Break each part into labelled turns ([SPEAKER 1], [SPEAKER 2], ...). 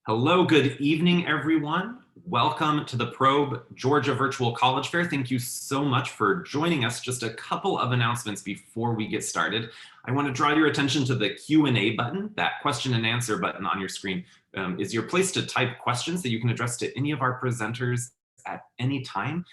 [SPEAKER 1] Hello, good evening, everyone. Welcome to the Probe Georgia Virtual College Fair. Thank you so much for joining us. Just a couple of announcements before we get started. I want to draw your attention to the Q&A button. That question and answer button on your screen is your place to type questions that you can address to any of our presenters at any time.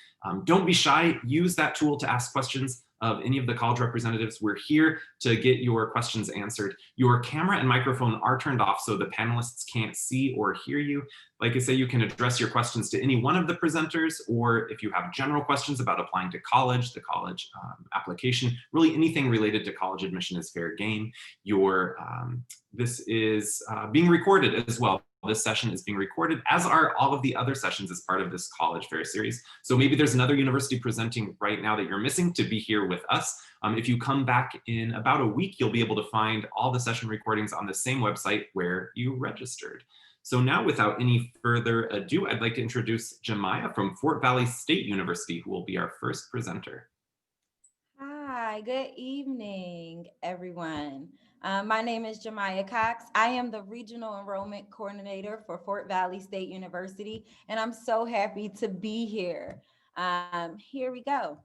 [SPEAKER 1] Don't be shy. Use that tool to ask questions of any of the college representatives. We're here to get your questions answered. Your camera and microphone are turned off so the panelists can't see or hear you. Like I say, you can address your questions to any one of the presenters, or if you have general questions about applying to college, the college application, really anything related to college admission is fair game. This is being recorded as well. This session is being recorded, as are all of the other sessions as part of this college fair series. So maybe there's another university presenting right now that you're missing to be here with us. If you come back in about a week, you'll be able to find all the session recordings on the same website where you registered. So now, without any further ado, I'd like to introduce Jemiah from Fort Valley State University, who will be our first presenter.
[SPEAKER 2] Hi, good evening, everyone. My name is Jemiah Cox. I am the Regional Enrollment Coordinator for Fort Valley State University, and I'm so happy to be here. Here we go.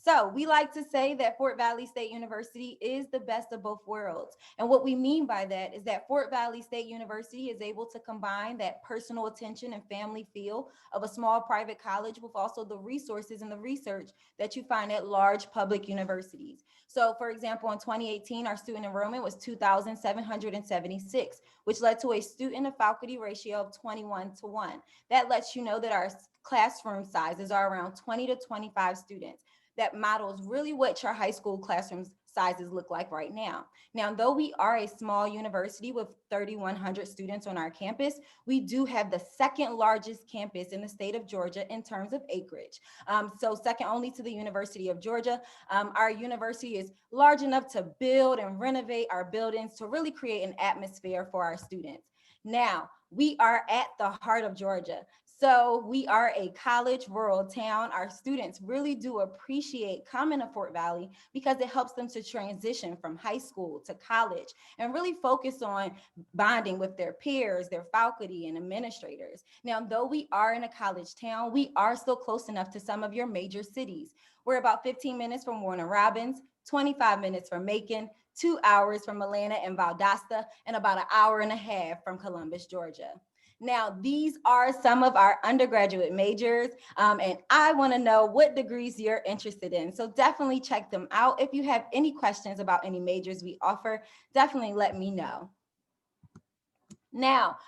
[SPEAKER 2] So we like to say that Fort Valley State University is the best of both worlds. And what we mean by that is that Fort Valley State University is able to combine that personal attention and family feel of a small private college with also the resources and the research that you find at large public universities. So for example, in 2018, our student enrollment was 2,776, which led to a student to faculty ratio of 21:1. That lets you know that our classroom sizes are around 20 to 25 students. That models really what your high school classroom sizes look like right now. Now, though we are a small university with 3,100 students on our campus, we do have the second largest campus in the state of Georgia in terms of acreage. So second only to the University of Georgia. Our university is large enough to build and renovate our buildings to really create an atmosphere for our students. Now, we are at the heart of Georgia. So we are a college rural town. Our students really do appreciate coming to Fort Valley because it helps them to transition from high school to college and really focus on bonding with their peers, their faculty, and administrators. Now, though we are in a college town, we are still close enough to some of your major cities. We're about 15 minutes from Warner Robins, 25 minutes from Macon, 2 hours from Atlanta and Valdosta, and about an hour and a half from Columbus, Georgia. Now, these are some of our undergraduate majors, and I want to know what degrees you're interested in. So definitely check them out. If you have any questions about any majors we offer, definitely let me know. Now,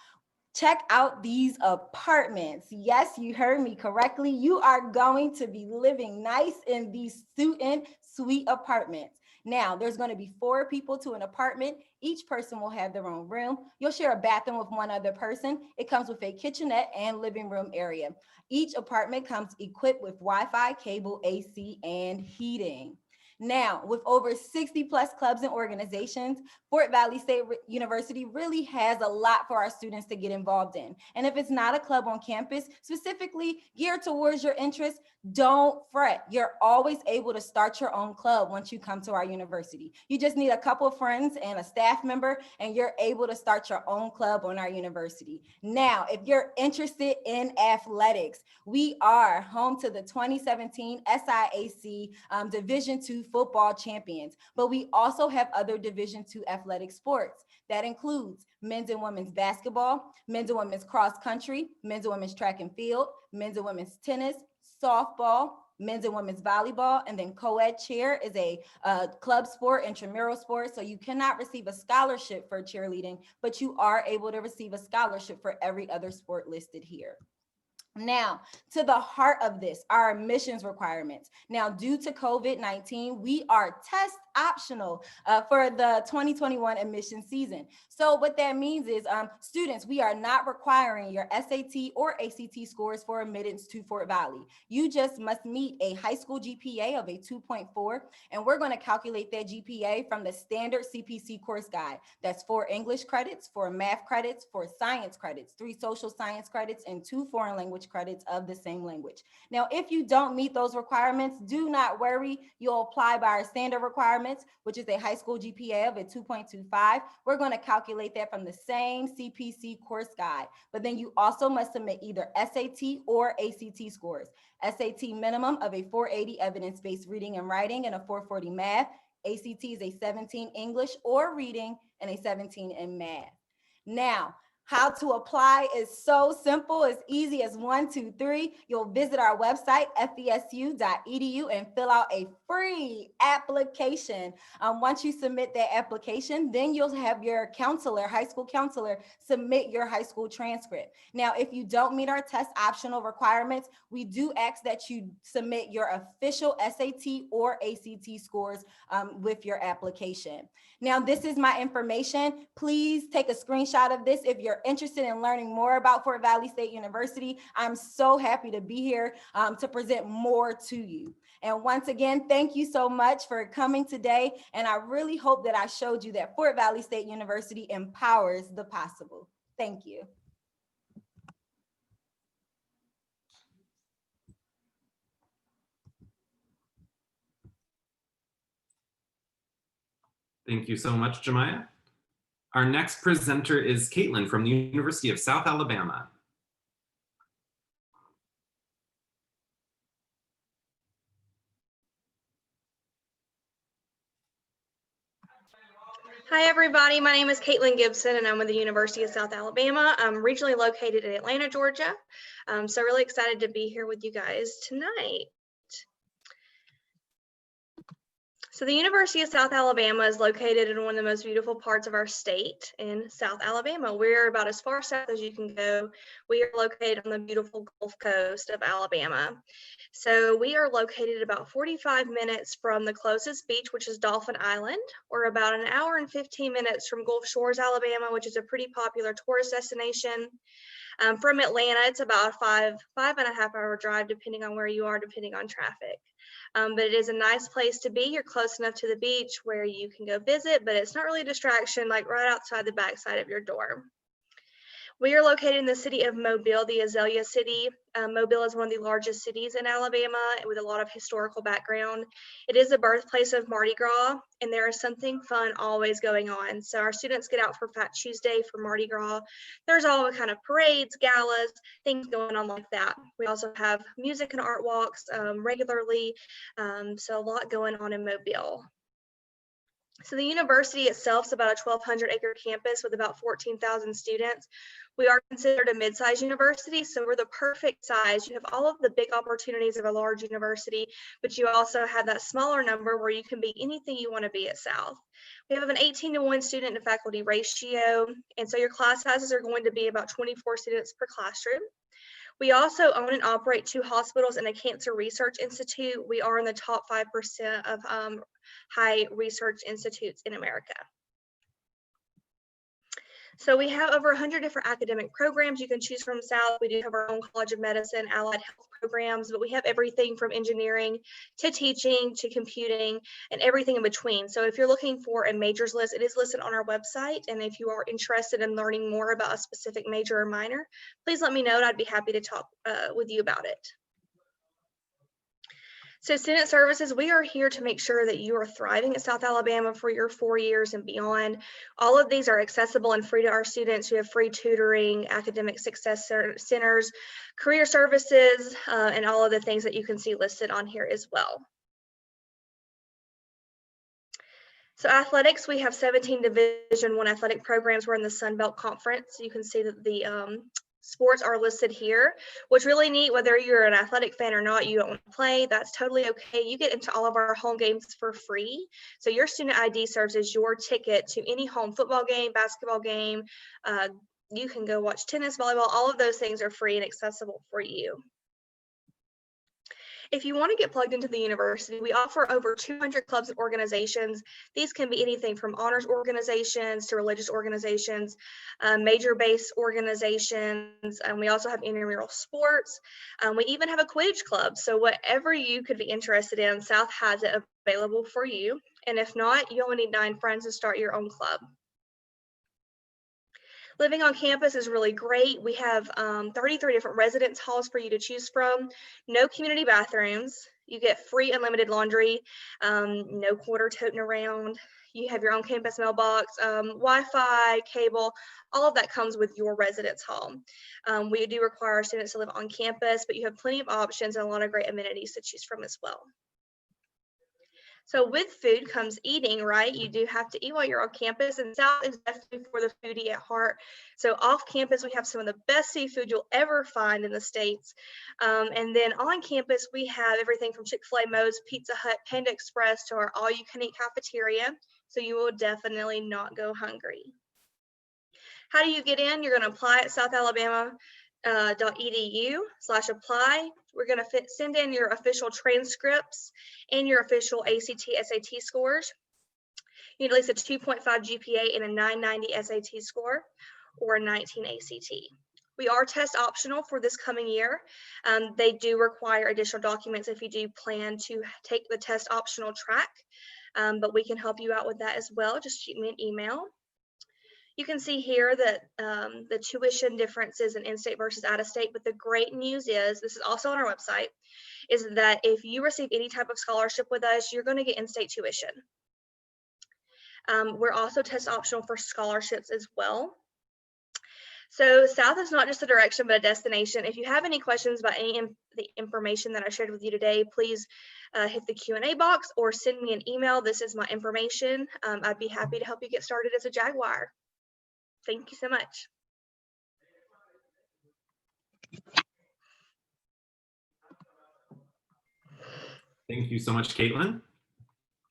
[SPEAKER 2] check out these apartments. Yes, you heard me correctly. You are going to be living nice in these student suite apartments. Now, there's going to be 4 people to an apartment. Each person will have their own room. You'll share a bathroom with one other person. It comes with a kitchenette and living room area. Each apartment comes equipped with Wi-Fi, cable, AC, and heating. Now, with over 60 plus clubs and organizations, Fort Valley State University really has a lot for our students to get involved in. And if it's not a club on campus specifically geared towards your interests, don't fret. You're always able to start your own club once you come to our university. You just need a couple of friends and a staff member, and you're able to start your own club on our university. Now, if you're interested in athletics, we are home to the 2017 SIAC Division II football champions, but we also have other Division II athletic sports. That includes men's and women's basketball, men's and women's cross country, men's and women's track and field, men's and women's tennis, softball, men's and women's volleyball, and then co-ed cheer is a club sport, intramural sport. So you cannot receive a scholarship for cheerleading, but you are able to receive a scholarship for every other sport listed here. Now, to the heart of this, our admissions requirements. Now, due to COVID-19, we are test optional for the 2021 admission season. So what that means is students, we are not requiring your SAT or ACT scores for admittance to Fort Valley. You just must meet a high school GPA of a 2.4, and we're going to calculate that GPA from the standard CPC course guide. That's 4 English credits, 4 math credits, 4 science credits, 3 social science credits, and 2 foreign language language credits of the same language. Now, if you don't meet those requirements, do not worry. You'll apply by our standard requirements, which is a high school GPA of a 2.25. We're going to calculate that from the same CPC course guide. But then you also must submit either SAT or ACT scores. SAT minimum of a 480 evidence-based reading and writing and a 440 math. ACT is a 17 English or reading and a 17 in math. Now, how to apply is so simple, as easy as 1, 2, 3. You'll visit our website, fesu.edu, and fill out a free application. Once you submit that application, then you'll have your counselor, high school counselor, submit your high school transcript. Now, if you don't meet our test optional requirements, we do ask that you submit your official SAT or ACT scores with your application. Now, this is my information. Please take a screenshot of this if you're interested in learning more about Fort Valley State University. I'm so happy to be here to present more to you. And once again, thank you so much for coming today. And I really hope that I showed you that Fort Valley State University empowers the possible. Thank you.
[SPEAKER 1] Thank you so much, Jemiah. Our next presenter is Caitlin from the University of South Alabama.
[SPEAKER 3] Hi, everybody. My name is Caitlin Gibson, and I'm with the University of South Alabama. I'm regionally located in Atlanta, Georgia. So really excited to be here with you guys tonight. So the University of South Alabama is located in one of the most beautiful parts of our state in South Alabama. We're about as far south as you can go. We are located on the beautiful Gulf Coast of Alabama. So we are located about 45 minutes from the closest beach, which is Dolphin Island, or about an hour and 15 minutes from Gulf Shores, Alabama, which is a pretty popular tourist destination. From Atlanta, it's about a five and a half hour drive, depending on where you are, depending on traffic. But it is a nice place to be. You're close enough to the beach where you can go visit, but it's not really a distraction, like right outside the backside of your door. We are located in the city of Mobile, the Azalea City. Mobile is one of the largest cities in Alabama with a lot of historical background. It is the birthplace of Mardi Gras, and there is something fun always going on. So our students get out for Fat Tuesday for Mardi Gras. There's all kind of parades, galas, things going on like that. We also have music and art walks regularly, so a lot going on in Mobile. So the university itself is about a 1,200-acre campus with about 14,000 students. We are considered a mid-sized university, so we're the perfect size. You have all of the big opportunities of a large university, but you also have that smaller number where you can be anything you want to be at South. We have an 18-to-1 student to faculty ratio, and so your class sizes are going to be about 24 students per classroom. We also own and operate 2 hospitals and a cancer research institute. We are in the top 5% of high research institutes in America. So we have over 100 different academic programs you can choose from South. We do have our own College of Medicine, allied health programs, but we have everything from engineering to teaching to computing and everything in between. So if you're looking for a majors list, it is listed on our website. And if you are interested in learning more about a specific major or minor, please let me know and I'd be happy to talk with you about it. So student services, we are here to make sure that you are thriving at South Alabama for your 4 years and beyond. All of these are accessible and free to our students who have free tutoring, academic success centers, career services, and all of the things that you can see listed on here as well. So athletics, we have 17 Division I athletic programs. We're in the Sun Belt Conference. You can see that the sports are listed here. What's really neat, whether you're an athletic fan or not, you don't want to play, that's totally okay. You get into all of our home games for free. So your student ID serves as your ticket to any home football game, basketball game. You can go watch tennis, volleyball, all of those things are free and accessible for you. If you want to get plugged into the university, we offer over 200 clubs and organizations. These can be anything from honors organizations to religious organizations, major-based organizations, and we also have intramural sports. We even have a Quidditch club, so whatever you could be interested in, South has it available for you. And if not, you only need 9 friends to start your own club. Living on campus is really great. We have 33 different residence halls for you to choose from, no community bathrooms. You get free unlimited laundry, no quarter toting around. You have your own campus mailbox, Wi-Fi, cable, all of that comes with your residence hall. We do require our students to live on campus, but you have plenty of options and a lot of great amenities to choose from as well. So with food comes eating, right? You do have to eat while you're on campus, and South is definitely for the foodie at heart. So off campus, we have some of the best seafood you'll ever find in the States. And then on campus, we have everything from Chick-fil-A, Moe's, Pizza Hut, Panda Express to our all-you-can-eat cafeteria. So you will definitely not go hungry. How do you get in? You're going to apply at southalabama.edu/apply. We're going to send in your official transcripts and your official ACT, SAT scores. You need at least a 2.5 GPA and a 990 SAT score or a 19 ACT. We are test optional for this coming year. They do require additional documents if you do plan to take the test optional track, but we can help you out with that as well. Just shoot me an email. You can see here that the tuition differences in in-state versus out-of-state, but the great news is, this is also on our website, is that if you receive any type of scholarship with us, you're going to get in-state tuition. We're also test optional for scholarships as well. So South is not just a direction, but a destination. If you have any questions about any of the information that I shared with you today, please hit the Q&A box or send me an email. This is my information. I'd be happy to help you get started as a Jaguar. Thank you so much.
[SPEAKER 1] Thank you so much, Caitlin.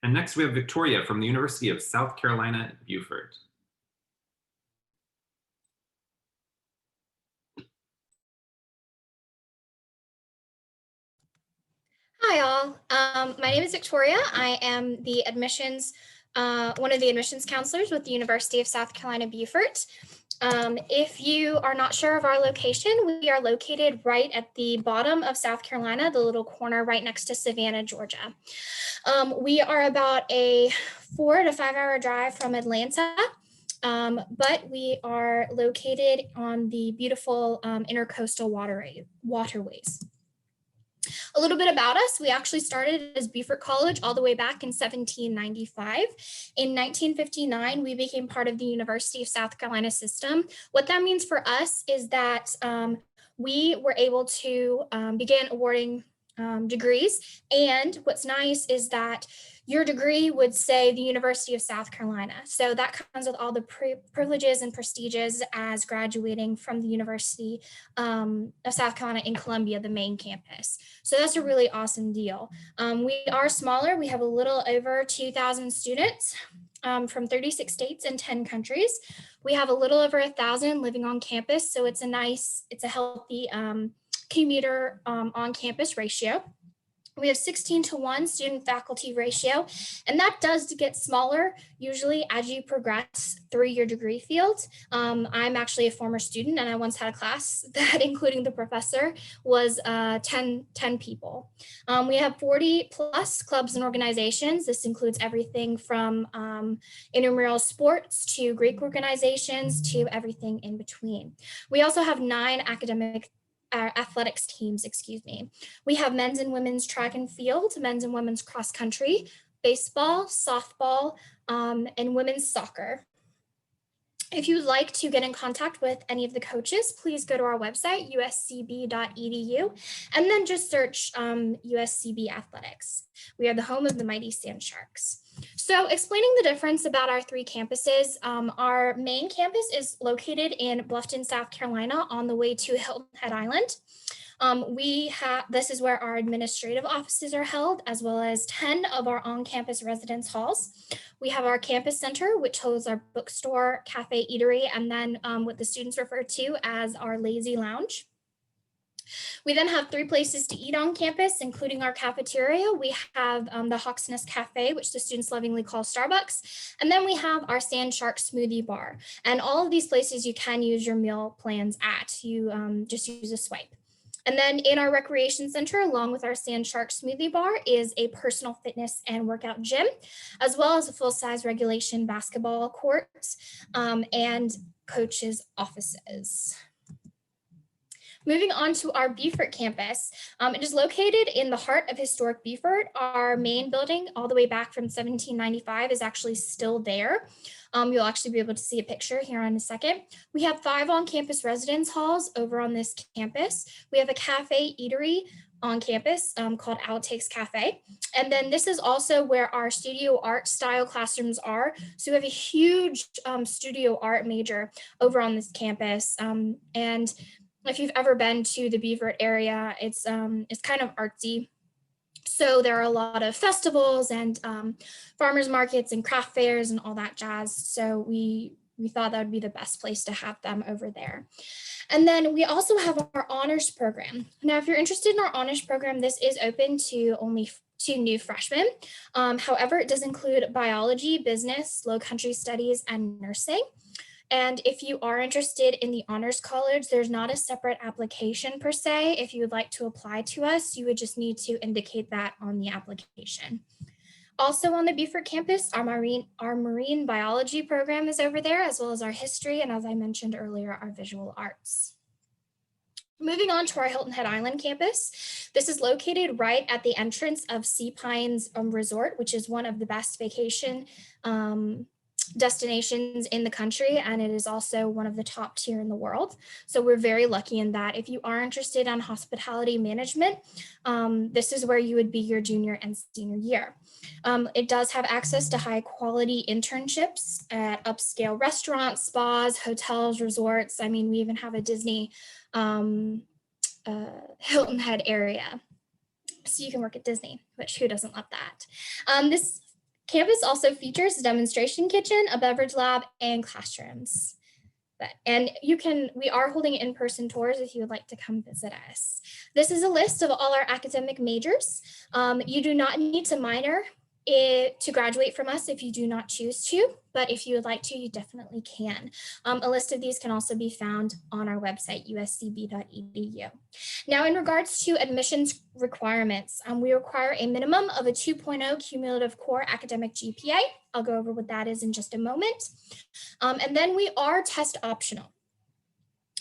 [SPEAKER 1] And next we have Victoria from the University of South Carolina, Beaufort.
[SPEAKER 4] Hi all, my name is Victoria. I am the one of the admissions counselors with the University of South Carolina, Beaufort. If you are not sure of our location, we are located right at the bottom of South Carolina, the little corner right next to Savannah, Georgia. We are about a 4 to 5 hour drive from Atlanta, but we are located on the beautiful intercoastal waterways. A little bit about us, we actually started as Beaufort College all the way back in 1795. In 1959, we became part of the University of South Carolina system. What that means for us is that we were able to begin awarding degrees. And what's nice is that your degree would say the University of South Carolina. So that comes with all the privileges and prestiges as graduating from the University of South Carolina in Columbia, the main campus. So that's a really awesome deal. We are smaller. We have a little over 2,000 students from 36 states and 10 countries. We have a little over 1,000 living on campus. So it's a healthy commuter on campus ratio. We have 16:1 student faculty ratio, and that does get smaller usually as you progress through your degree field. I'm actually a former student, and I once had a class that, including the professor, was 10 people. We have 40 plus clubs and organizations. This includes everything from intramural sports to Greek organizations to everything in between. We also have 9 athletics teams, We have men's and women's track and field, men's and women's cross country, baseball, softball, and women's soccer. If you'd like to get in contact with any of the coaches, please go to our website, uscb.edu, and then just search USCB Athletics. We are the home of the mighty Sand Sharks. So explaining the difference about our 3 campuses, our main campus is located in Bluffton, South Carolina, on the way to Hilton Head Island. This is where our administrative offices are held, as well as 10 of our on-campus residence halls. We have our campus center, which holds our bookstore, cafe, eatery, and then what the students refer to as our lazy lounge. We then have 3 places to eat on campus, including our cafeteria. We have the Hawk's Nest Cafe, which the students lovingly call Starbucks. And then we have our Sand Shark Smoothie Bar. And all of these places you can use your meal plans at. You just use a swipe. And then in our recreation center, along with our Sand Shark smoothie bar, is a personal fitness and workout gym, as well as a full-size regulation basketball court and coaches' offices. Moving on to our Beaufort campus, it is located in the heart of historic Beaufort. Our main building, all the way back from 1795, is actually still there. You'll actually be able to see a picture here in a second. We have 5 on-campus residence halls over on this campus. We have a cafe eatery on campus called Outtakes Cafe. And then this is also where our studio art style classrooms are. So we have a huge studio art major over on this campus. And if you've ever been to the Beaufort area, it's kind of artsy. So there are a lot of festivals and farmers markets and craft fairs and all that jazz. So we thought that would be the best place to have them over there. And then we also have our honors program. Now, if you're interested in our honors program, this is open to only to new freshmen. However, it does include biology, business, low country studies, and nursing. And if you are interested in the Honors College, there's not a separate application per se. If you would like to apply to us, you would just need to indicate that on the application. Also on the Beaufort campus, our marine biology program is over there, as well as our history, and as I mentioned earlier, our visual arts. Moving on to our Hilton Head Island campus. This is located right at the entrance of Sea Pines Resort, which is one of the best vacation destinations in the country, and it is also one of the top tier in the world. So we're very lucky in that. If you are interested in hospitality management, this is where you would be your junior and senior year. It does have access to high quality internships at upscale restaurants, spas, hotels, resorts. I mean, we even have a Disney Hilton Head area. So you can work at Disney, which who doesn't love that? This campus also features a demonstration kitchen, a beverage lab, and classrooms. We are holding in-person tours if you would like to come visit us. This is a list of all our academic majors. You do not need to minor to graduate from us if you do not choose to, but if you would like to, you definitely can. A list of these can also be found on our website, uscb.edu. Now, in regards to admissions requirements, we require a minimum of a 2.0 cumulative core academic GPA. I'll go over what that is in just a moment. And then we are test optional.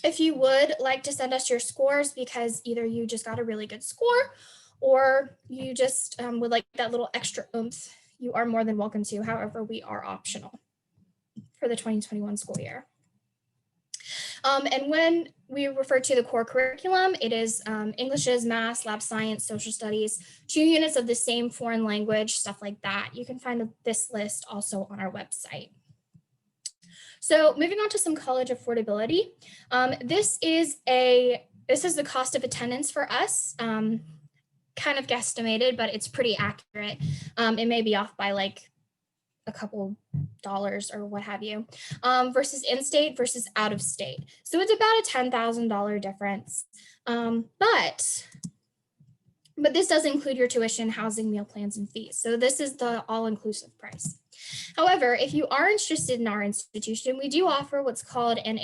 [SPEAKER 4] If you would like to send us your scores because either you just got a really good score or you just would like that little extra oomph, you are more than welcome to. However, we are optional for the 2021 school year. And when we refer to the core curriculum, it is Englishes, math, lab science, social studies, 2 units of the same foreign language, stuff like that. You can find this list also on our website. So moving on to some college affordability. This is the cost of attendance for us. Kind of guesstimated, but it's pretty accurate. It may be off by like a couple dollars or what have you, versus in-state versus out of state. So it's about a $10,000 difference. But this does include your tuition, housing, meal plans, and fees. So this is the all-inclusive price. However, if you are interested in our institution, we do offer what's called an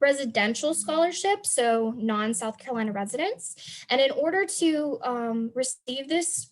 [SPEAKER 4] residential scholarship, so non-South Carolina residents. And in order to receive this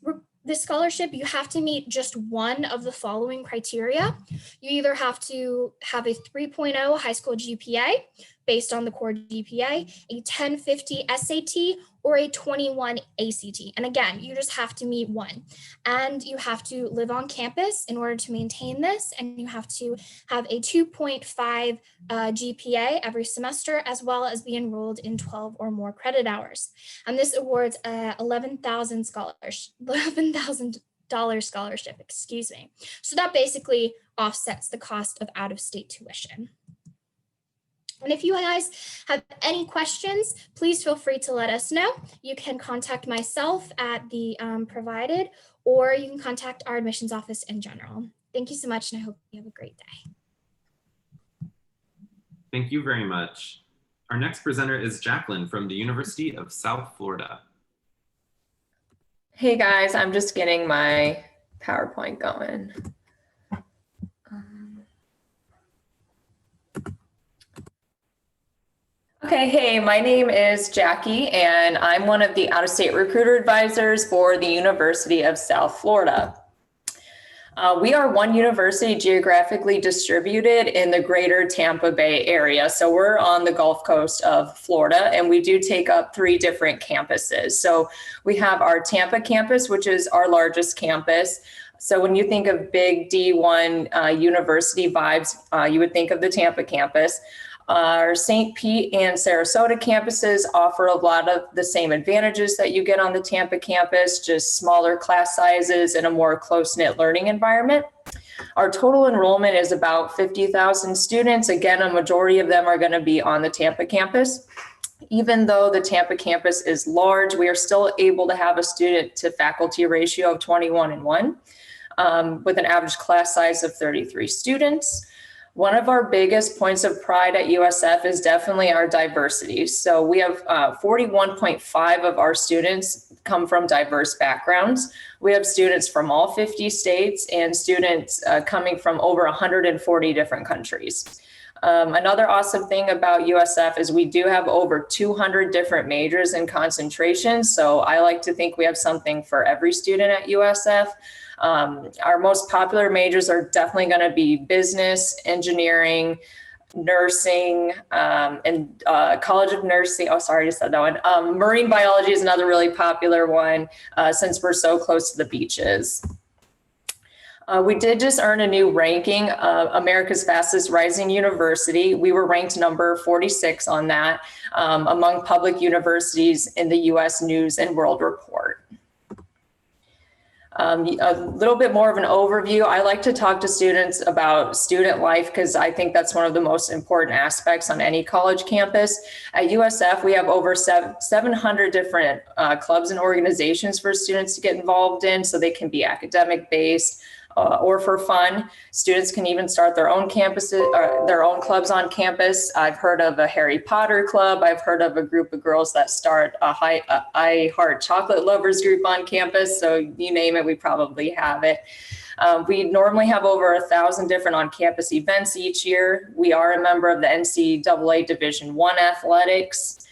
[SPEAKER 4] scholarship, you have to meet just one of the following criteria. You either have to have a 3.0 high school GPA based on the core GPA, a 1050 SAT, or a 21 ACT. And again, you just have to meet one. And you have to live on campus in order to maintain this. And you have to have a 2.5 GPA every semester, as well as be enrolled in 12 or more credit hours. And this awards a $11,000 scholarship, excuse me. So that basically offsets the cost of out-of-state tuition. And if you guys have any questions, please feel free to let us know. You can contact myself at the provided, or you can contact our admissions office in general. Thank you so much, and I hope you have a great day.
[SPEAKER 1] Thank you very much. Our next presenter is Jacqueline from the University of South Florida.
[SPEAKER 5] Hey guys, I'm just getting my PowerPoint going. Okay, hey, my name is Jackie, and I'm one of the out-of-state recruiter advisors for the University of South Florida. We are one university geographically distributed in the greater Tampa Bay area. So we're on the Gulf Coast of Florida, and we do take up 3 different campuses. So we have our Tampa campus, which is our largest campus. So when you think of big D1 university vibes, you would think of the Tampa campus. Our St. Pete and Sarasota campuses offer a lot of the same advantages that you get on the Tampa campus, just smaller class sizes and a more close-knit learning environment. Our total enrollment is about 50,000 students. Again, a majority of them are going to be on the Tampa campus. Even though the Tampa campus is large, we are still able to have a student to faculty ratio of 21:1, with an average class size of 33 students. One of our biggest points of pride at USF is definitely our diversity. So we have 41.5 of our students come from diverse backgrounds. We have students from all 50 states and students coming from over 140 different countries. Another awesome thing about USF is we do have over 200 different majors and concentrations. So I like to think we have something for every student at USF. Our most popular majors are definitely going to be business, engineering, nursing, and College of Nursing. Oh, sorry, I just said that one. Marine biology is another really popular one since we're so close to the beaches. We did just earn a new ranking, America's Fastest Rising University. We were ranked number 46 on that among public universities in the U.S. News and World Report. A little bit more of an overview. I like to talk to students about student life because I think that's one of the most important aspects on any college campus. At USF, we have over 700 different clubs and organizations for students to get involved in, so they can be academic based, or for fun. Students can even start their own campuses, or their own clubs on campus. I've heard of a Harry Potter club. I've heard of a group of girls that start I Heart Chocolate Lovers group on campus. So you name it, we probably have it. We normally have over 1,000 different on-campus events each year. We are a member of the NCAA Division I athletics.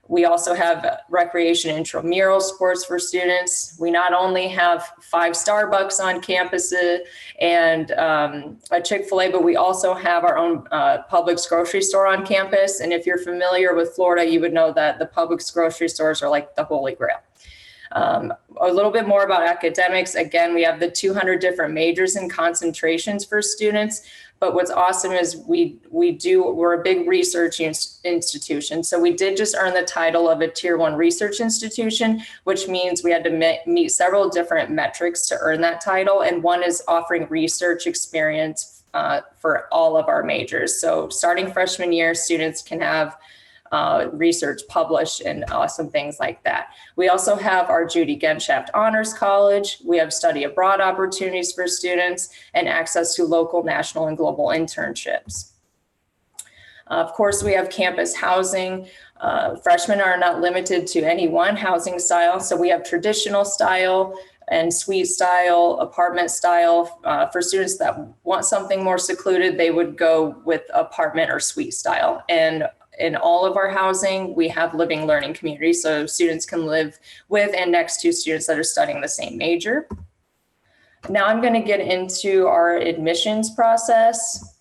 [SPEAKER 5] We also have recreation intramural sports for students. We not only have 5 Starbucks on campus and a Chick-fil-A, but we also have our own Publix grocery store on campus. And if you're familiar with Florida, you would know that the Publix grocery stores are like the holy grail. A little bit more about academics. Again, we have the 200 different majors and concentrations for students. But what's awesome is we're a big research institution. So we did just earn the title of a Tier 1 research institution, which means we had to meet several different metrics to earn that title. And one is offering research experience for all of our majors. So starting freshman year, students can have research published and awesome things like that. We also have our Judy Genshaft Honors College. We have study abroad opportunities for students and access to local, national, and global internships. Of course, we have campus housing. Freshmen are not limited to any one housing style. So we have traditional style and suite style, apartment style. For students that want something more secluded, they would go with apartment or suite style. And in all of our housing, we have living learning communities, so students can live with and next to students that are studying the same major. Now I'm going to get into our admissions process.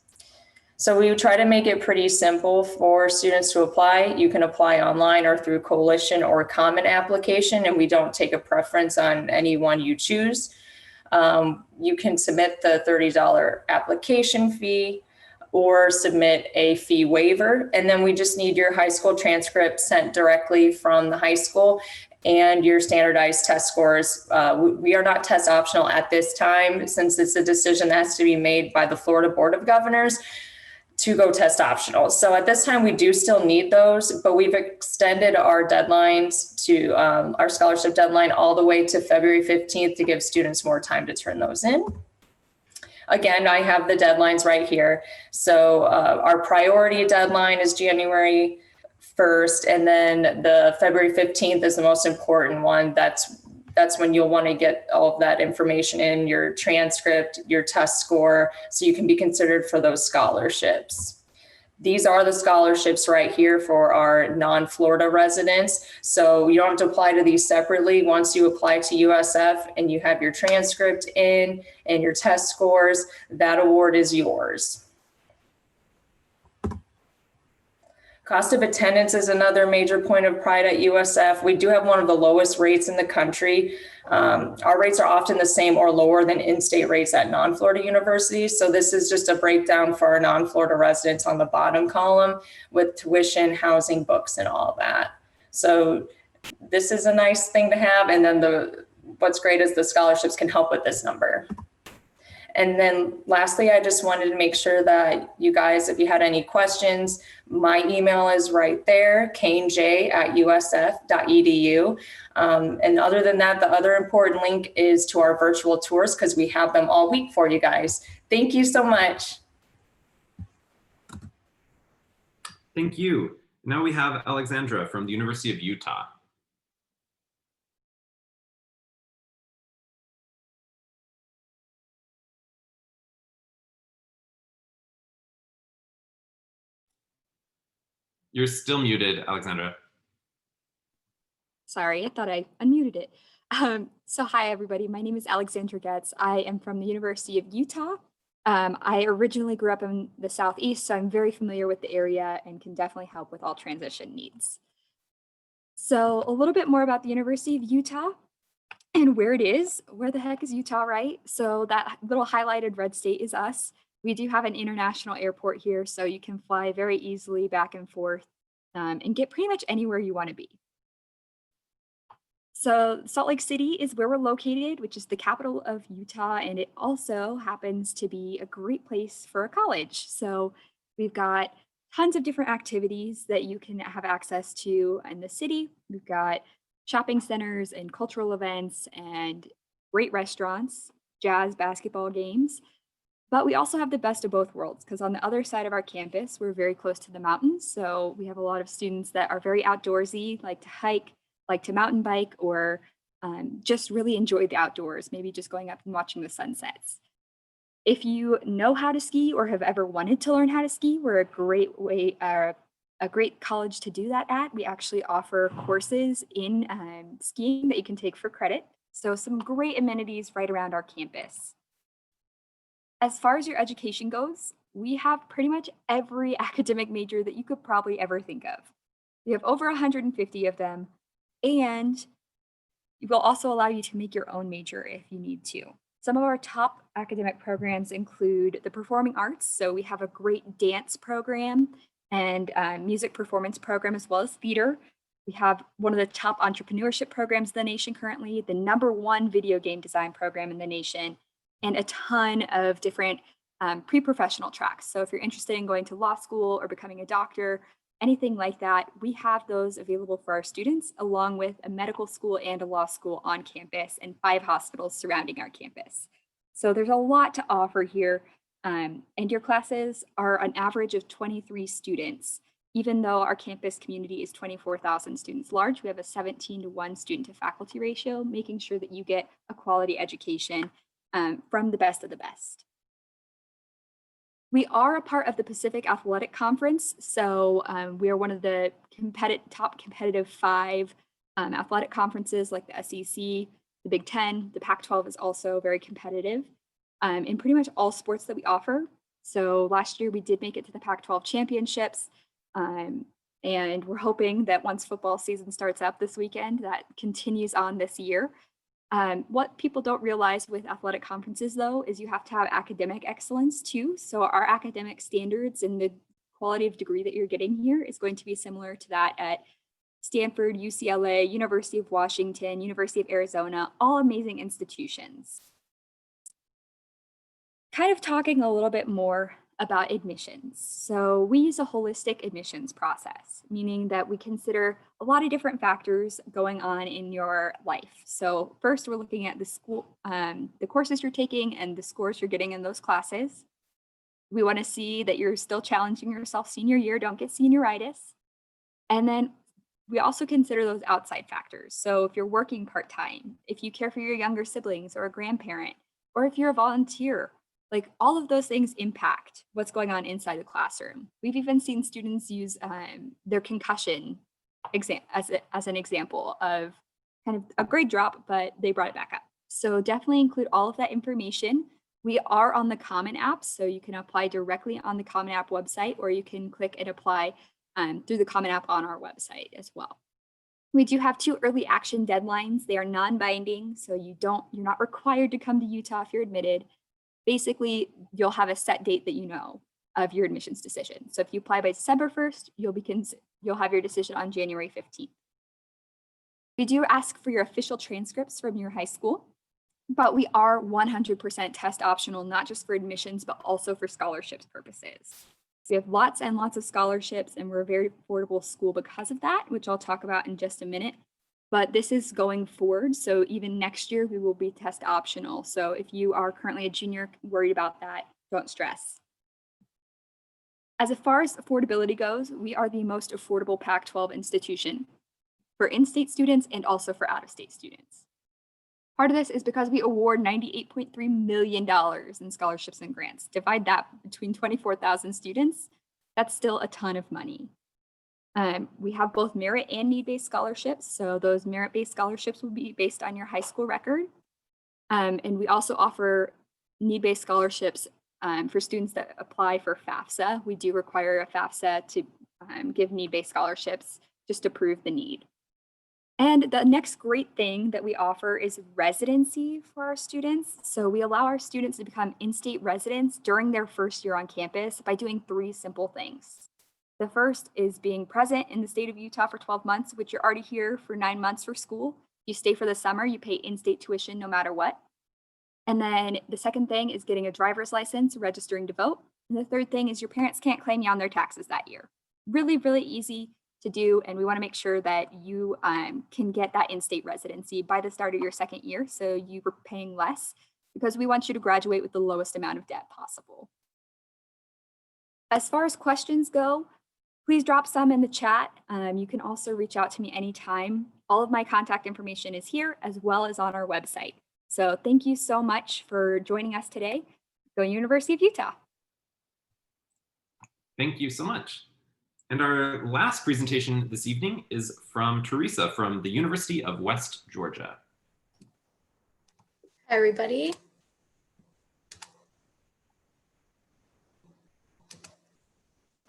[SPEAKER 5] So we try to make it pretty simple for students to apply. You can apply online or through Coalition or Common application, and we don't take a preference on any one you choose. You can submit the $30 application fee or submit a fee waiver. And then we just need your high school transcript sent directly from the high school and your standardized test scores. We are not test optional at this time, since it's a decision that has to be made by the Florida Board of Governors to go test optional. So at this time, we do still need those, but we've extended our deadlines to our scholarship deadline all the way to February 15th to give students more time to turn those in. Again, I have the deadlines right here. So our priority deadline is January 1st, and then the February 15th is the most important one. That's when you'll want to get all of that information in, your transcript, your test score, so you can be considered for those scholarships. These are the scholarships right here for our non-Florida residents. So you don't have to apply to these separately. Once you apply to USF and you have your transcript in and your test scores, that award is yours. Cost of attendance is another major point of pride at USF. We do have one of the lowest rates in the country. Our rates are often the same or lower than in-state rates at non-Florida universities. So this is just a breakdown for our non-Florida residents on the bottom column with tuition, housing, books, and all that. So this is a nice thing to have. And then what's great is the scholarships can help with this number. And then lastly, I just wanted to make sure that you guys, if you had any questions, my email is right there, kanej@usf.edu. And other than that, the other important link is to our virtual tours because we have them all week for you guys. Thank you so much.
[SPEAKER 1] Thank you. Now we have Alexandra from the University of Utah. You're still muted, Alexandra.
[SPEAKER 6] Sorry, I thought I unmuted it. So hi, everybody. My name is Alexandra Getz. I am from the University of Utah. I originally grew up in the Southeast, so I'm very familiar with the area and can definitely help with all transition needs. So a little bit more about the University of Utah and where it is. Where the heck is Utah, right? So that little highlighted red state is us. We do have an international airport here, so you can fly very easily back and forth and get pretty much anywhere you want to be. So Salt Lake City is where we're located, which is the capital of Utah, and it also happens to be a great place for a college. So we've got tons of different activities that you can have access to in the city. We've got shopping centers and cultural events and great restaurants, jazz, basketball games. But we also have the best of both worlds because on the other side of our campus, we're very close to the mountains. So we have a lot of students that are very outdoorsy, like to hike, like to mountain bike, or just really enjoy the outdoors, maybe just going up and watching the sunsets. If you know how to ski or have ever wanted to learn how to ski, we're a great college to do that at. We actually offer courses in skiing that you can take for credit. So some great amenities right around our campus. As far as your education goes, we have pretty much every academic major that you could probably ever think of. We have over 150 of them, and it will also allow you to make your own major if you need to. Some of our top academic programs include the performing arts. So we have a great dance program and music performance program, as well as theater. We have one of the top entrepreneurship programs in the nation currently, the #1 video game design program in the nation, and a ton of different pre-professional tracks. So if you're interested in going to law school or becoming a doctor, anything like that, we have those available for our students, along with a medical school and a law school on campus and 5 hospitals surrounding our campus. So there's a lot to offer here. And your classes are an average of 23 students. Even though our campus community is 24,000 students large, we have a 17-to-1 student to faculty ratio, making sure that you get a quality education from the best of the best. We are a part of the Pacific Athletic Conference, so we are one of the top competitive 5 athletic conferences like the SEC, the Big Ten. The Pac-12 is also very competitive in pretty much all sports that we offer. So last year we did make it to the Pac-12 championships, and we're hoping that once football season starts up this weekend, that continues on this year. What people don't realize with athletic conferences, though, is you have to have academic excellence too. So our academic standards and the quality of degree that you're getting here is going to be similar to that at Stanford, UCLA, University of Washington, University of Arizona, all amazing institutions. Kind of talking a little bit more about admissions. So we use a holistic admissions process, meaning that we consider a lot of different factors going on in your life. So first, we're looking at the school, the courses you're taking and the scores you're getting in those classes. We want to see that you're still challenging yourself senior year, don't get senioritis. And then we also consider those outside factors. So if you're working part-time, if you care for your younger siblings or a grandparent, or if you're a volunteer, Like all of those things impact what's going on inside the classroom. We've even seen students use their concussion exam as an example of kind of a grade drop, but they brought it back up. So definitely include all of that information. We are on the Common App, so you can apply directly on the Common App website, or you can click and apply through the Common App on our website as well. We do have 2 early action deadlines. They are non-binding, so you're not required to come to Utah if you're admitted. Basically, you'll have a set date that you know of your admissions decision. So if you apply by December 1st, you'll have your decision on January 15th. We do ask for your official transcripts from your high school, but we are 100% test optional, not just for admissions, but also for scholarships purposes. We have lots and lots of scholarships, and we're a very affordable school because of that, which I'll talk about in just a minute. But this is going forward. So even next year, we will be test optional. So if you are currently a junior worried about that, don't stress. As far as affordability goes, we are the most affordable Pac-12 institution for in-state students and also for out-of-state students. Part of this is because we award $98.3 million in scholarships and grants. Divide that between 24,000 students, that's still a ton of money. We have both merit and need-based scholarships. So those merit-based scholarships will be based on your high school record. And we also offer need-based scholarships for students that apply for FAFSA. We do require a FAFSA to give need-based scholarships just to prove the need. And the next great thing that we offer is residency for our students. So we allow our students to become in-state residents during their first year on campus by doing 3 simple things. The first is being present in the state of Utah for 12 months, which you're already here for 9 months for school. You stay for the summer, you pay in-state tuition no matter what. And then the second thing is getting a driver's license, registering to vote. And the third thing is your parents can't claim you on their taxes that year. Really, really easy to do. And we want to make sure that you can get that in-state residency by the start of your second year. So you were paying less because we want you to graduate with the lowest amount of debt possible. As far as questions go, please drop some in the chat. You can also reach out to me anytime. All of my contact information is here as well as on our website. So thank you so much for joining us today. Go University of Utah.
[SPEAKER 1] Thank you so much. And our last presentation this evening is from Teresa from the University of West Georgia.
[SPEAKER 7] Hi, everybody.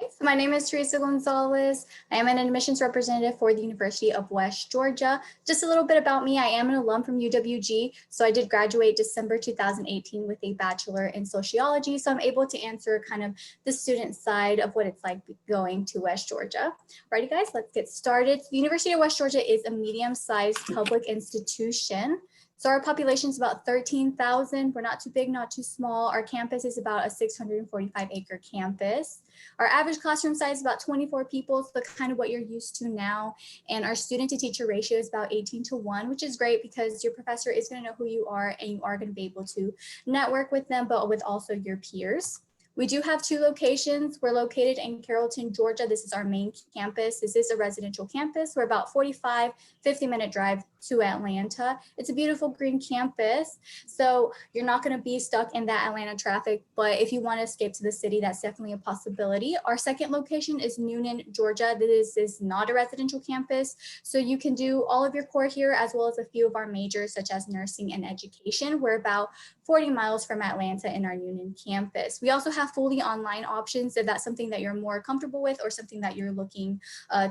[SPEAKER 7] So my name is Teresa Gonzalez. I am an admissions representative for the University of West Georgia. Just a little bit about me. I am an alum from UWG. So I did graduate December 2018 with a bachelor in sociology. So I'm able to answer kind of the student side of what it's like going to West Georgia. Alrighty, guys, let's get started. The University of West Georgia is a medium-sized public institution. So our population is about 13,000. We're not too big, not too small. Our campus is about a 645-acre campus. Our average classroom size is about 24 people, so kind of what you're used to now. And our student-to-teacher ratio is about 18:1, which is great because your professor is going to know who you are and you are going to be able to network with them, but with also your peers. We do have 2 locations. We're located in Carrollton, Georgia. This is our main campus. This is a residential campus. We're about 50-minute drive to Atlanta. It's a beautiful green campus. So you're not going to be stuck in that Atlanta traffic, but if you want to escape to the city, that's definitely a possibility. Our second location is Newnan, Georgia. This is not a residential campus. So you can do all of your core here, as well as a few of our majors, such as nursing and education. We're about 40 miles from Atlanta in our Newnan campus. We also have fully online options if that's something that you're more comfortable with or something that you're looking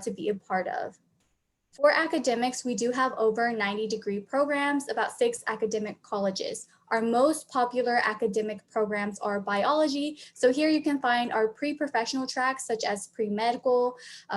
[SPEAKER 7] to be a part of. For academics, we do have over 90-degree programs, about 6 academic colleges. Our most popular academic programs are biology. So here you can find our pre-professional tracks, such as pre-medical,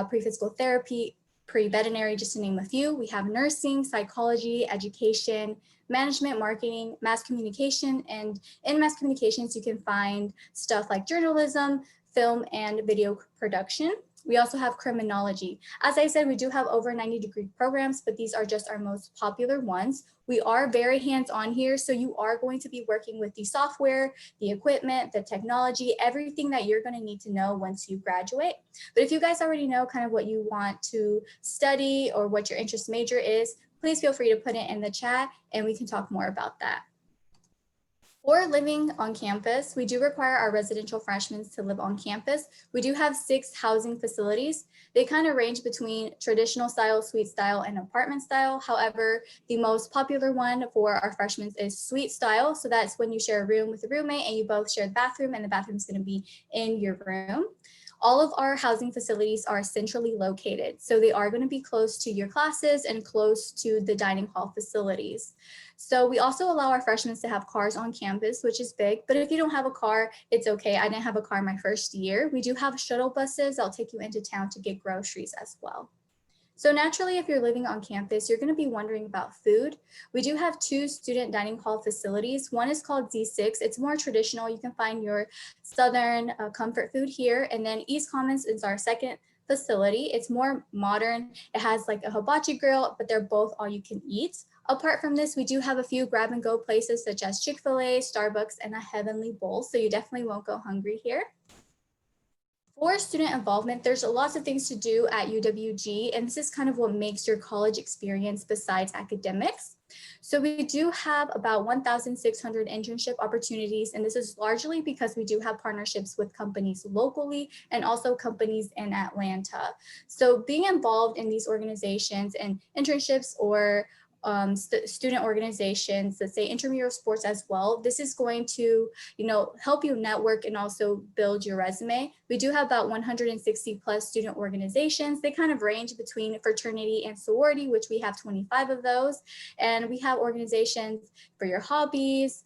[SPEAKER 7] pre-physical therapy, pre-veterinary, just to name a few. We have nursing, psychology, education, management, marketing, mass communication, and in mass communications, you can find stuff like journalism, film, and video production. We also have criminology. As I said, we do have over 90-degree programs, but these are just our most popular ones. We are very hands-on here, so you are going to be working with the software, the equipment, the technology, everything that you're going to need to know once you graduate. But if you guys already know kind of what you want to study or what your interest major is, please feel free to put it in the chat and we can talk more about that. For living on campus, we do require our residential freshmen to live on campus. We do have 6 housing facilities. They kind of range between traditional style, suite style, and apartment style. However, the most popular one for our freshmen is suite style. So that's when you share a room with a roommate and you both share the bathroom, and the bathroom is going to be in your room. All of our housing facilities are centrally located. So they are going to be close to your classes and close to the dining hall facilities. So we also allow our freshmen to have cars on campus, which is big. But if you don't have a car, it's okay. I didn't have a car my first year. We do have shuttle buses that'll take you into town to get groceries as well. So naturally, if you're living on campus, you're going to be wondering about food. We do have 2 student dining hall facilities. One is called D6. It's more traditional. You can find your Southern comfort food here. And then East Commons is our second facility. It's more modern. It has like a hibachi grill, but they're both all you can eat. Apart from this, we do have a few grab and go places such as Chick-fil-A, Starbucks, and a Heavenly Bowl. So you definitely won't go hungry here. For student involvement, there's lots of things to do at UWG, and this is kind of what makes your college experience besides academics. So we do have about 1,600 internship opportunities, and this is largely because we do have partnerships with companies locally and also companies in Atlanta. So being involved in these organizations and internships or student organizations that say intramural sports as well, this is going to, help you network and also build your resume. We do have about 160 plus student organizations. They kind of range between fraternity and sorority, which we have 25 of those. And we have organizations for your hobbies,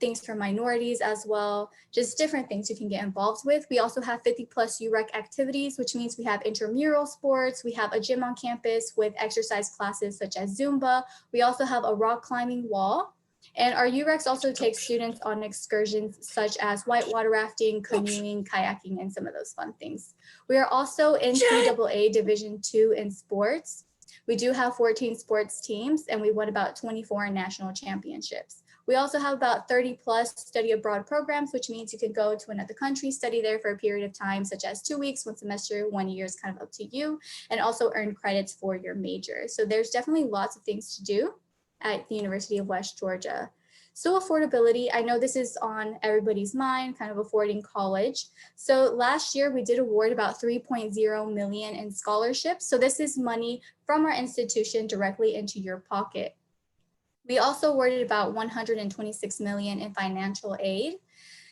[SPEAKER 7] things for minorities as well, just different things you can get involved with. We also have 50 plus UREC activities, which means we have intramural sports. We have a gym on campus with exercise classes such as Zumba. We also have a rock climbing wall. And our URECs also take students on excursions such as whitewater rafting, canoeing, kayaking, and some of those fun things. We are also in NCAA Division II in sports. We do have 14 sports teams, and we won about 24 national championships. We also have about 30 plus study abroad programs, which means you can go to another country, study there for a period of time, such as 2 weeks, 1 semester, 1 year is kind of up to you, and also earn credits for your major. So there's definitely lots of things to do at the University of West Georgia. So affordability, I know this is on everybody's mind, kind of affording college. So last year we did award about 3.0 million in scholarships. So this is money from our institution directly into your pocket. We also awarded about 126 million in financial aid.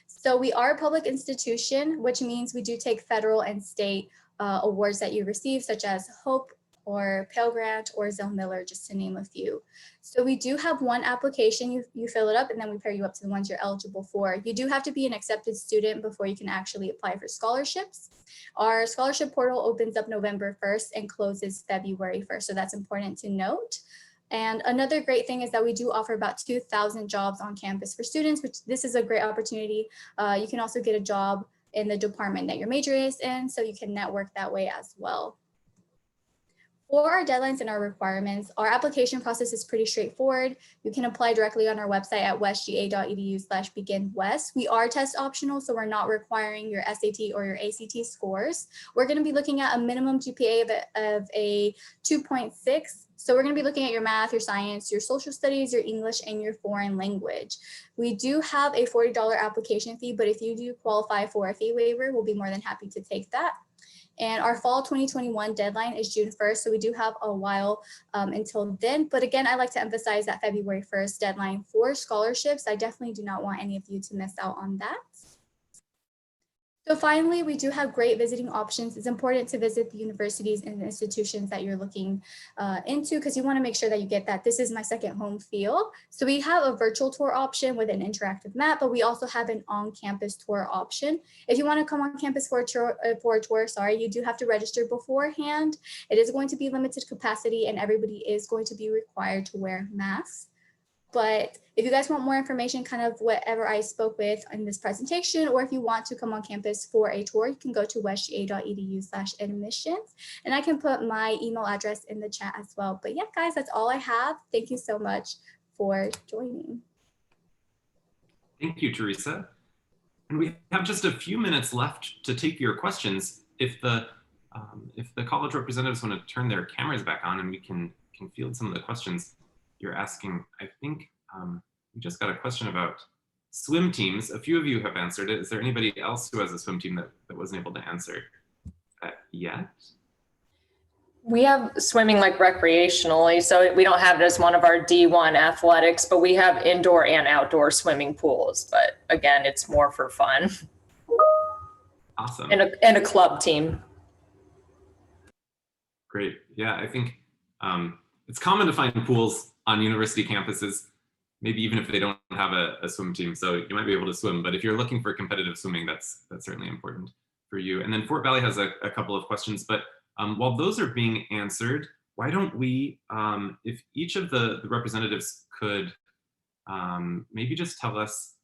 [SPEAKER 7] So we are a public institution, which means we do take federal and state awards that you receive, such as HOPE or Pell Grant or Zell Miller, just to name a few. So we do have one application, you fill it up, and then we pair you up to the ones you're eligible for. You do have to be an accepted student before you can actually apply for scholarships. Our scholarship portal opens up November 1st and closes February 1st, so that's important to note. And another great thing is that we do offer about 2,000 jobs on campus for students, which this is a great opportunity. You can also get a job in the department that your major is in, so you can network that way as well. For our deadlines and our requirements, our application process is pretty straightforward. You can apply directly on our website at westga.edu/beginwest. We are test optional, so we're not requiring your SAT or your ACT scores. We're going to be looking at a minimum GPA of a 2.6. So we're going to be looking at your math, your science, your social studies, your English, and your foreign language. We do have a $40 application fee, but if you do qualify for a fee waiver, we'll be more than happy to take that. And our fall 2021 deadline is June 1st, so we do have a while until then. But again, I like to emphasize that February 1st deadline for scholarships. I definitely do not want any of you to miss out on that. So finally, we do have great visiting options. It's important to visit the universities and the institutions that you're looking into, because you want to make sure that you get that this is my second home feel. So we have a virtual tour option with an interactive map, but we also have an on-campus tour option. If you want to come on campus for a tour, you do have to register beforehand. It is going to be limited capacity, and everybody is going to be required to wear masks. But if you guys want more information, kind of whatever I spoke with in this presentation, or if you want to come on campus for a tour, you can go to westga.edu/admissions, and I can put my email address in the chat as well. But yeah, guys, that's all I have. Thank you so much for joining.
[SPEAKER 1] Thank you, Teresa. And we have just a few minutes left to take your questions. If the college representatives want to turn their cameras back on, and we can field some of the questions you're asking. I think we just got a question about swim teams. A few of you have answered it. Is there anybody else who has a swim team that, wasn't able to answer Is there anybody else who has a swim team that, wasn't able to answer yet?
[SPEAKER 5] We have swimming like recreationally, so we don't have it as one of our D1 athletics, but we have indoor and outdoor swimming pools. But again, it's more for fun.
[SPEAKER 1] Awesome.
[SPEAKER 5] And a club team.
[SPEAKER 1] Great. Yeah, I think it's common to find pools on university campuses, maybe even if they don't have a swim team. So you might be able to swim, but if you're looking for competitive swimming, that's certainly important for you. And then Fort Valley has a couple of questions, but while those are being answered, why don't we, if each of the representatives could maybe just tell us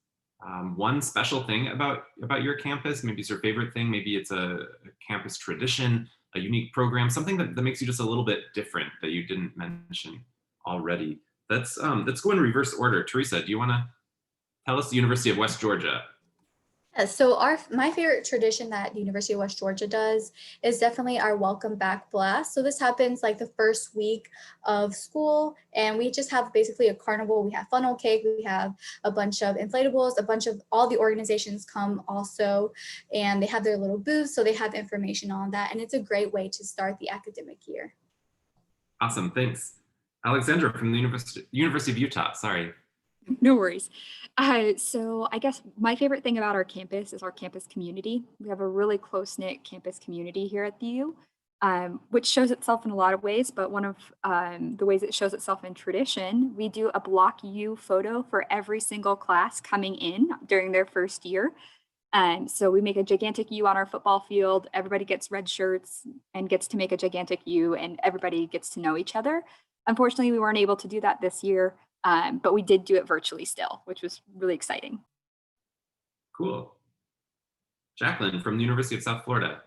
[SPEAKER 1] one special thing about your campus. Maybe it's your favorite thing. Maybe it's a campus tradition, a unique program, something that makes you just a little bit different that you didn't mention already. Let's go in reverse order. Teresa, do you want to tell us the University of West Georgia?
[SPEAKER 7] Yeah, so my favorite tradition that the University of West Georgia does is definitely our welcome back blast. So this happens like the first week of school, and we just have basically a carnival. We have funnel cake, we have a bunch of inflatables, a bunch of all the organizations come also, and they have their little booths, so they have information on that, and it's a great way to start the academic year.
[SPEAKER 1] Awesome, thanks. Alexandra from the University of Utah, sorry.
[SPEAKER 6] No worries. So I guess my favorite thing about our campus is our campus community. We have a really close-knit campus community here at the U, which shows itself in a lot of ways, but one of the ways it shows itself in tradition, we do a Block U photo for every single class coming in during their first year. So we make a gigantic U on our football field, everybody gets red shirts and gets to make a gigantic U, and everybody gets to know each other. Unfortunately, we weren't able to do that this year. But we did do it virtually still, which was really exciting.
[SPEAKER 1] Cool. Jacqueline from the University of South Florida.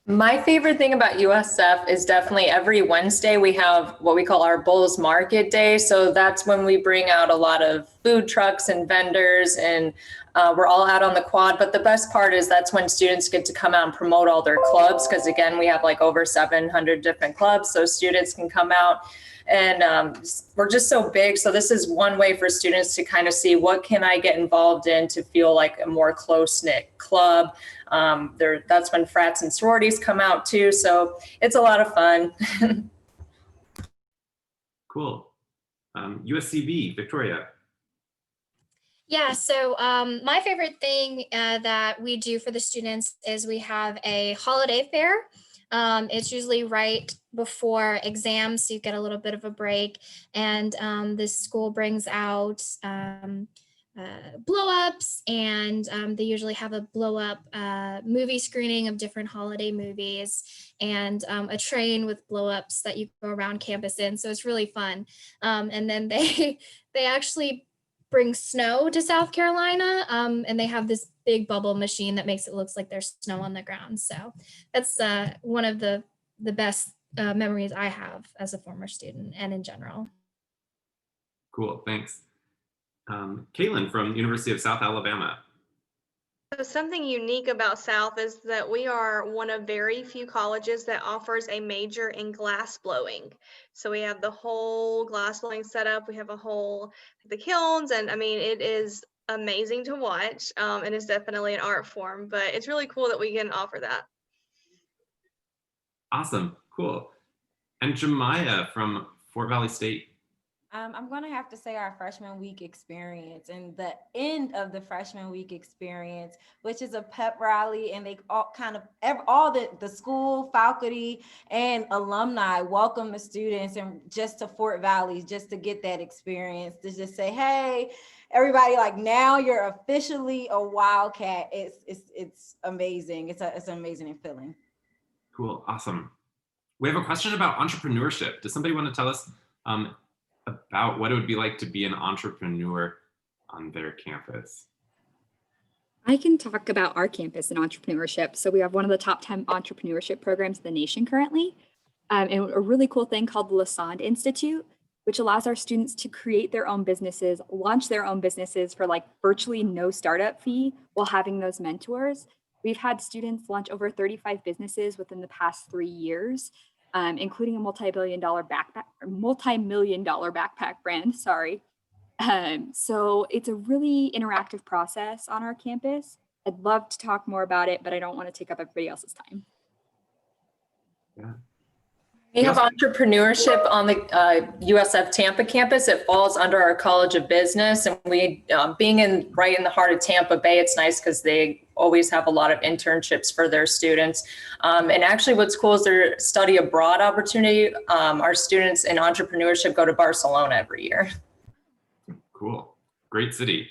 [SPEAKER 5] My favorite thing about USF is definitely every Wednesday we have what we call our Bulls Market Day. So that's when we bring out a lot of food trucks and vendors, and we're all out on the quad. But the best part is that's when students get to come out and promote all their clubs, because again, we have like over 700 different clubs, so students can come out. And we're just so big. So this is one way for students to kind of see what can I get involved in to feel like a more close-knit club. That's when frats and sororities come out too. So it's a lot of fun.
[SPEAKER 1] Cool. USCB, Victoria.
[SPEAKER 4] Yeah, so my favorite thing that we do for the students is we have a holiday fair. It's usually right before exams, so you get a little bit of a break. And this school brings out blow-ups, and they usually have a blow-up movie screening of different holiday movies, and a train with blow-ups that you go around campus in. So it's really fun. And then they actually bring snow to South Carolina, and they have this big bubble machine that makes it look like there's snow on the ground. So that's one of the best memories I have as a former student and in general.
[SPEAKER 1] Cool, thanks. Caitlin from University of South Alabama.
[SPEAKER 3] So something unique about South is that we are one of very few colleges that offers a major in glass blowing. So we have the whole glass blowing setup. We have a whole, the kilns, and I mean, it is amazing to watch. And it's definitely an art form, but it's really cool that we can offer that.
[SPEAKER 1] Awesome, cool. And Jemiah from Fort Valley State.
[SPEAKER 2] I'm going to have to say our freshman week experience, and the end of the freshman week experience, which is a pep rally, and they all kind of all the school, faculty, and alumni welcome the students and just to Fort Valley, just to get that experience, to just say, hey, everybody, like now you're officially a Wildcat. It's amazing. It's an amazing feeling.
[SPEAKER 1] Cool, awesome. We have a question about entrepreneurship. Does somebody want to tell us about what it would be like to be an entrepreneur on their campus?
[SPEAKER 6] I can talk about our campus and entrepreneurship. So we have one of the top 10 entrepreneurship programs in the nation currently, and a really cool thing called the Lassonde Institute, which allows our students to create their own businesses, launch their own businesses for like virtually no startup fee while having those mentors. We've had students launch over 35 businesses within the past 3 years, including a multi-million dollar backpack brand, sorry. So it's a really interactive process on our campus. I'd love to talk more about it, but I don't want to take up everybody else's time.
[SPEAKER 1] Yeah.
[SPEAKER 5] We have entrepreneurship on the USF Tampa campus. It falls under our College of Business, and we, being right in the heart of Tampa Bay, it's nice because they always have a lot of internships for their students. And actually, what's cool is their study abroad opportunity. Our students in entrepreneurship go to Barcelona every year.
[SPEAKER 1] Cool, great city.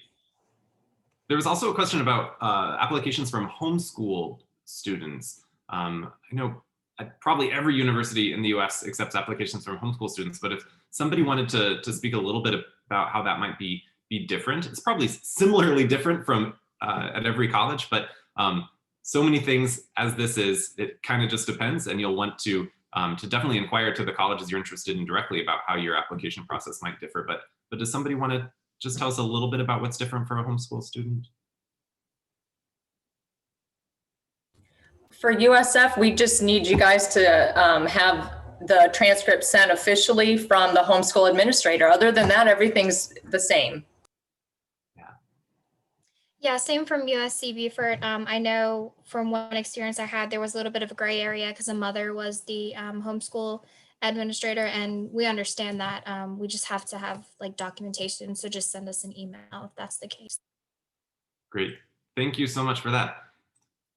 [SPEAKER 1] There was also a question about applications from homeschooled students. I know probably every university in the US accepts applications from homeschool students, but if somebody wanted to speak a little bit about how that might be different, it's probably similarly different from at every college, but so many things as this is, it kind of just depends, and you'll want to definitely inquire to the colleges you're interested in directly about how your application process might differ. But does somebody want to just tell us a little bit about what's different for a homeschool student?
[SPEAKER 5] For USF, we just need you guys to have the transcript sent officially from the homeschool administrator. Other than that, everything's the same.
[SPEAKER 4] Yeah, same from USC Beaufort. I know from one experience I had, there was a little bit of a gray area because a mother was the homeschool administrator, and we understand that. We just have to have like documentation, so just send us an email if that's the case.
[SPEAKER 1] Great, thank you so much for that.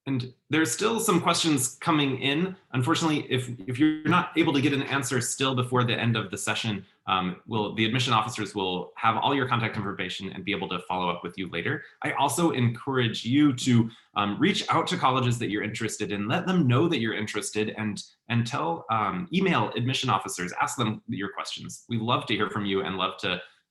[SPEAKER 1] And there's still some questions coming in. Unfortunately, if you're not able to get an answer still before the end of the session, the admission officers will have all your contact information and be able to follow up with you later. I also encourage you to reach out to colleges that you're interested in, let them know that you're interested, and email admission officers, ask them your questions. We love to hear from you and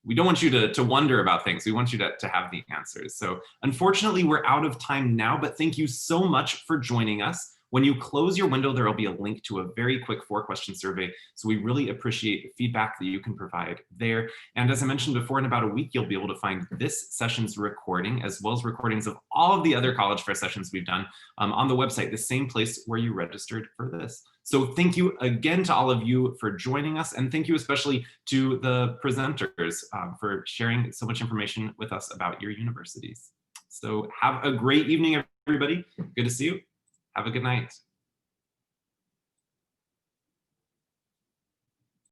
[SPEAKER 1] we don't want you to wonder about things. We want you to have the answers. So unfortunately, we're out of time now, but thank you so much for joining us. When you close your window, there will be a link to a very quick 4-question survey. So we really appreciate the feedback that you can provide there. And as I mentioned before, in about a week, you'll be able to find this session's recording, as well as recordings of all of the other college fair sessions we've done on the website, the same place where you registered for this. So thank you again to all of you for joining us. And thank you especially to the presenters for sharing so much information with us about your universities. So have a great evening, everybody. Good to see you. Have a good night.